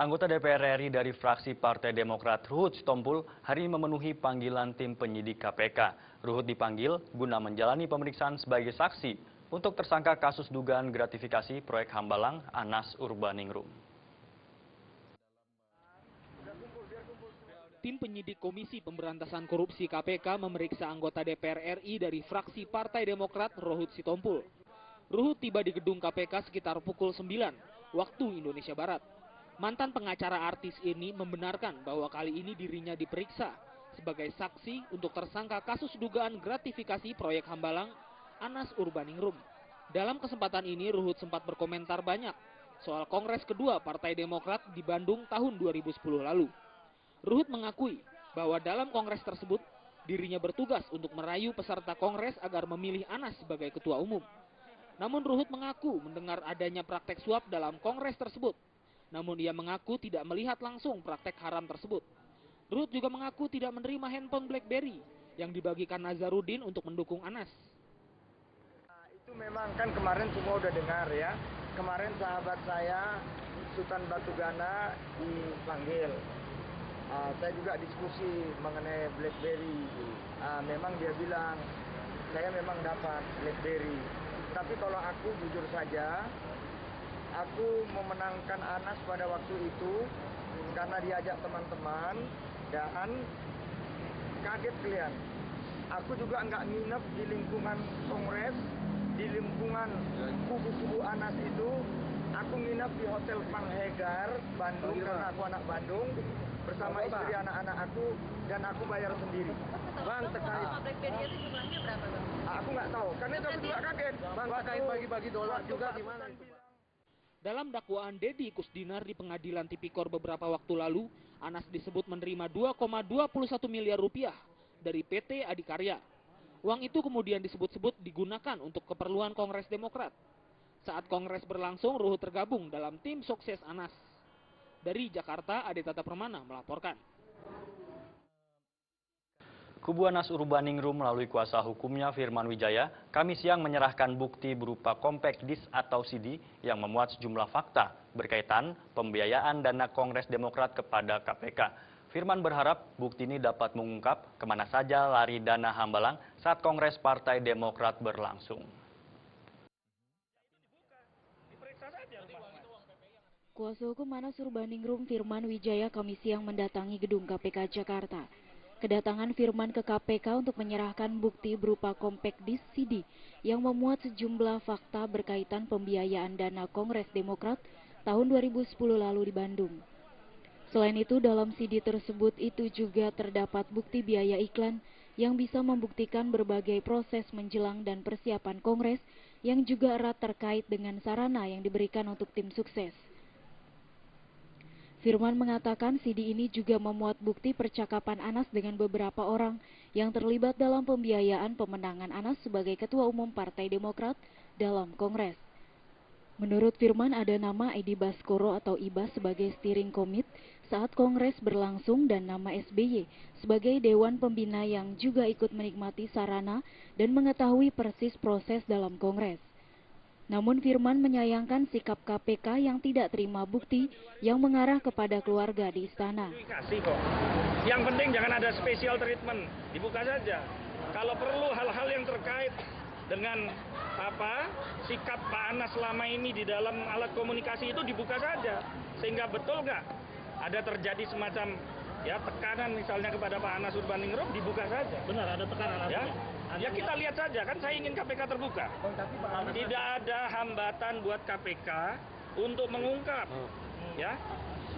Anggota DPR RI dari fraksi Partai Demokrat Ruhut Sitompul hari ini memenuhi panggilan tim penyidik KPK. Ruhut dipanggil guna menjalani pemeriksaan sebagai saksi untuk tersangka kasus dugaan gratifikasi proyek Hambalang Anas Urbaningrum. Tim penyidik Komisi Pemberantasan Korupsi KPK memeriksa anggota DPR RI dari fraksi Partai Demokrat Ruhut Sitompul. Ruhut tiba di gedung KPK sekitar pukul 9 waktu Indonesia Barat. Mantan pengacara artis ini membenarkan bahwa kali ini dirinya diperiksa sebagai saksi untuk tersangka kasus dugaan gratifikasi proyek Hambalang Anas Urbaningrum. Dalam kesempatan ini Ruhut sempat berkomentar banyak soal Kongres kedua Partai Demokrat di Bandung tahun 2010 lalu. Ruhut mengakui bahwa dalam Kongres tersebut dirinya bertugas untuk merayu peserta Kongres agar memilih Anas sebagai ketua umum. Namun Ruhut mengaku mendengar adanya praktek suap dalam Kongres tersebut. Namun ia mengaku tidak melihat langsung praktek haram tersebut. Ruhut juga mengaku tidak menerima handphone BlackBerry yang dibagikan Nazarudin untuk mendukung Anas. Itu memang kan kemarin semua udah dengar ya. Kemarin sahabat saya Sultan Batugana dipanggil. Saya juga diskusi mengenai BlackBerry. Memang dia bilang saya memang dapat BlackBerry. Tapi kalau aku jujur saja, aku memenangkan Anas pada waktu itu karena diajak teman-teman dan kaget kalian. Aku juga nggak nginep di lingkungan Kongres, di lingkungan kubu-kubu Anas itu. Aku nginep di Hotel Panghegar, Bandung, karena aku anak Bandung, bersama istri anak-anak aku, dan aku bayar sendiri. Bang, terkait BlackBerry itu jumlahnya berapa, Bang? Aku nggak tahu, karena itu aku juga kaget. Bang, terkait bagi-bagi dolar juga gimana itu, Bang? Dalam dakwaan Deddy Kusdinar di Pengadilan Tipikor beberapa waktu lalu, Anas disebut menerima 2,21 miliar rupiah dari PT Adikarya. Uang itu kemudian disebut-sebut digunakan untuk keperluan Kongres Demokrat. Saat Kongres berlangsung, Ruhut tergabung dalam tim sukses Anas. Dari Jakarta, Ade Tata Permana melaporkan. Kubu Anas Urbaningrum melalui kuasa hukumnya Firman Wijaya, Kamis siang menyerahkan bukti berupa compact disc atau CD yang memuat sejumlah fakta berkaitan pembiayaan dana Kongres Demokrat kepada KPK. Firman berharap bukti ini dapat mengungkap kemana saja lari dana Hambalang saat Kongres Partai Demokrat berlangsung. Kuasa hukum Anas Urbaningrum Firman Wijaya Kamis siang mendatangi gedung KPK Jakarta. Kedatangan Firman ke KPK untuk menyerahkan bukti berupa compact disc CD yang memuat sejumlah fakta berkaitan pembiayaan dana Kongres Demokrat tahun 2010 lalu di Bandung. Selain itu, dalam CD tersebut itu juga terdapat bukti biaya iklan yang bisa membuktikan berbagai proses menjelang dan persiapan Kongres yang juga erat terkait dengan sarana yang diberikan untuk tim sukses. Firman mengatakan CD ini juga memuat bukti percakapan Anas dengan beberapa orang yang terlibat dalam pembiayaan pemenangan Anas sebagai Ketua Umum Partai Demokrat dalam Kongres. Menurut Firman ada nama Edi Baskoro atau Ibas sebagai steering committee saat Kongres berlangsung dan nama SBY sebagai Dewan Pembina yang juga ikut menikmati sarana dan mengetahui persis proses dalam Kongres. Namun Firman menyayangkan sikap KPK yang tidak terima bukti yang mengarah kepada keluarga di istana. Yang penting jangan ada special treatment, dibuka saja. Kalau perlu hal-hal yang terkait dengan sikap Pak Anas selama ini di dalam alat komunikasi itu dibuka saja. Sehingga betul nggak ada terjadi semacam tekanan misalnya kepada Pak Anas Urbaningrum, dibuka saja. Benar, ada tekanan ya. Ya kita lihat saja, kan saya ingin KPK terbuka. Tidak ada hambatan buat KPK untuk mengungkap. Ya,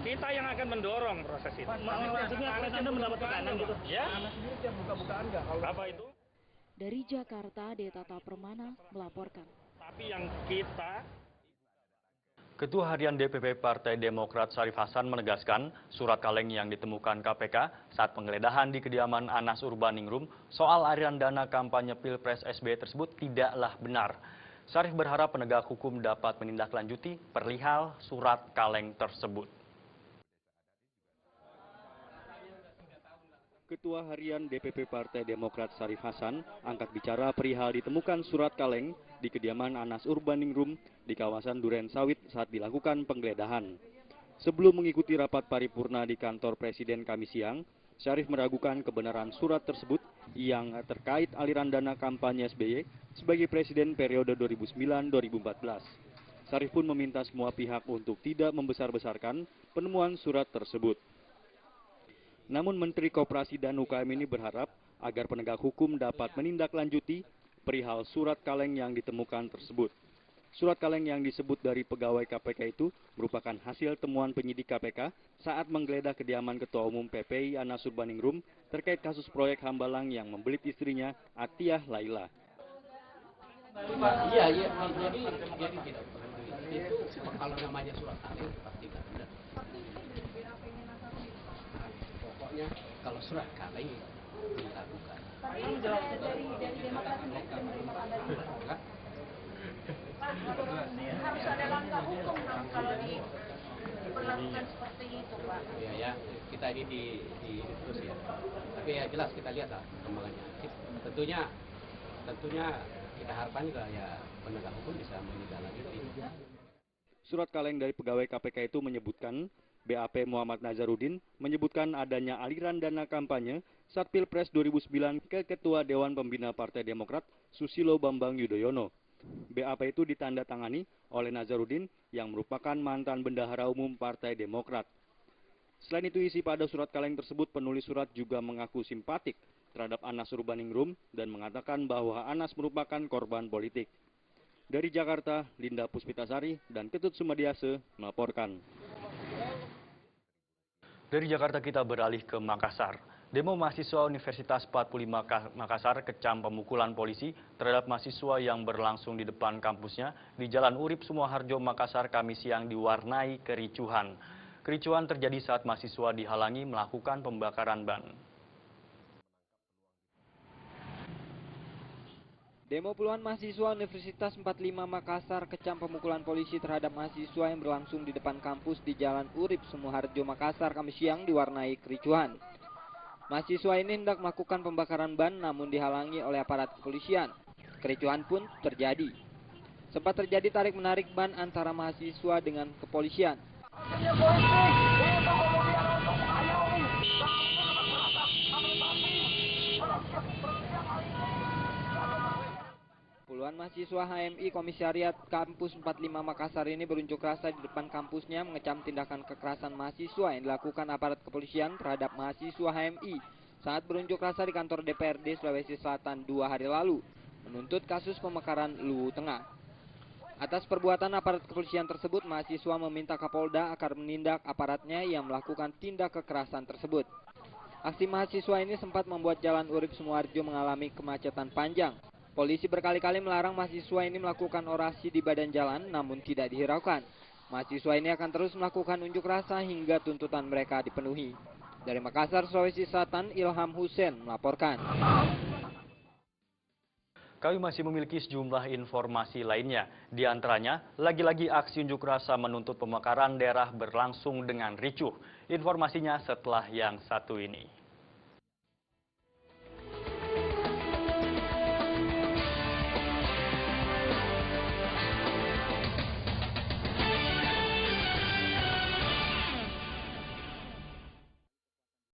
kita yang akan mendorong proses itu. Maksudnya Anda mendapat tekanan gitu? Ya. Anas sendiri tiap buka-bukaan nggak? Apa itu? Dari Jakarta, Ade Tata Permana melaporkan. Tapi yang kita Ketua Harian DPP Partai Demokrat Syarif Hasan menegaskan surat kaleng yang ditemukan KPK saat penggeledahan di kediaman Anas Urbaningrum soal aliran dana kampanye Pilpres SBY tersebut tidaklah benar. Syarif berharap penegak hukum dapat menindaklanjuti perihal surat kaleng tersebut. Ketua Harian DPP Partai Demokrat Syarif Hasan angkat bicara perihal ditemukan surat kaleng di kediaman Anas Urbaningrum di kawasan Duren Sawit saat dilakukan penggeledahan. Sebelum mengikuti rapat paripurna di kantor Presiden Kamis siang, Syarif meragukan kebenaran surat tersebut yang terkait aliran dana kampanye SBY sebagai Presiden periode 2009-2014. Syarif pun meminta semua pihak untuk tidak membesar-besarkan penemuan surat tersebut. Namun Menteri Koperasi dan UKM ini berharap agar penegak hukum dapat menindaklanjuti perihal surat kaleng yang ditemukan tersebut. Surat kaleng yang disebut dari pegawai KPK itu merupakan hasil temuan penyidik KPK saat menggeledah kediaman Ketua Umum PPI Anas Urbaningrum terkait kasus proyek Hambalang yang membelit istrinya Athiah Laila. Iya, jadi tidak itu kalau namanya surat kaleng pasti tidak benar. Pokoknya kalau surat kaleng kita bukan. Tapi dari Demokrat sendiri sudah menerima kabar itu. Harus ada langkah hukum dong kalau diperlakukan seperti itu, Pak. Ya, kita ini terus ya. Tapi ya jelas kita lihat lah perkembangannya. Tentunya kita harapkan juga ya penegak hukum bisa menindaklanjuti. Surat kaleng dari pegawai KPK itu menyebutkan BAP Muhammad Nazarudin menyebutkan adanya aliran dana kampanye saat Pilpres 2009 ke Ketua Dewan Pembina Partai Demokrat Susilo Bambang Yudhoyono. BAP itu ditandatangani oleh Nazarudin yang merupakan mantan bendahara umum Partai Demokrat. Selain itu isi pada surat kaleng tersebut penulis surat juga mengaku simpatik terhadap Anas Urbaningrum dan mengatakan bahwa Anas merupakan korban politik. Dari Jakarta, Linda Puspitasari dan Ketut Sumadiase melaporkan. Dari Jakarta kita beralih ke Makassar. Demo mahasiswa Universitas 45 Makassar kecam pemukulan polisi terhadap mahasiswa yang berlangsung di depan kampusnya di Jalan Urip Sumoharjo, Makassar Kamis siang diwarnai kericuhan. Kericuhan terjadi saat mahasiswa dihalangi melakukan pembakaran ban. Demo puluhan mahasiswa Universitas 45 Makassar kecam pemukulan polisi terhadap mahasiswa yang berlangsung di depan kampus di Jalan Urip Sumoharjo, Makassar Kamis siang diwarnai kericuhan. Mahasiswa ini hendak melakukan pembakaran ban namun dihalangi oleh aparat kepolisian. Kericuhan pun terjadi. Sempat terjadi tarik-menarik ban antara mahasiswa dengan kepolisian. Puluhan mahasiswa HMI Komisariat Kampus 45 Makassar ini berunjuk rasa di depan kampusnya mengecam tindakan kekerasan mahasiswa yang dilakukan aparat kepolisian terhadap mahasiswa HMI saat berunjuk rasa di kantor DPRD Sulawesi Selatan 2 hari lalu menuntut kasus pemekaran Luwu Tengah. Atas perbuatan aparat kepolisian tersebut, mahasiswa meminta Kapolda agar menindak aparatnya yang melakukan tindak kekerasan tersebut. Aksi mahasiswa ini sempat membuat Jalan Urip Sumoharjo mengalami kemacetan panjang. Polisi berkali-kali melarang mahasiswa ini melakukan orasi di badan jalan namun tidak dihiraukan. Mahasiswa ini akan terus melakukan unjuk rasa hingga tuntutan mereka dipenuhi. Dari Makassar, Sulawesi Selatan, Ilham Hussein melaporkan. Kami masih memiliki sejumlah informasi lainnya. Di antaranya, lagi-lagi aksi unjuk rasa menuntut pemekaran daerah berlangsung dengan ricuh. Informasinya setelah yang satu ini.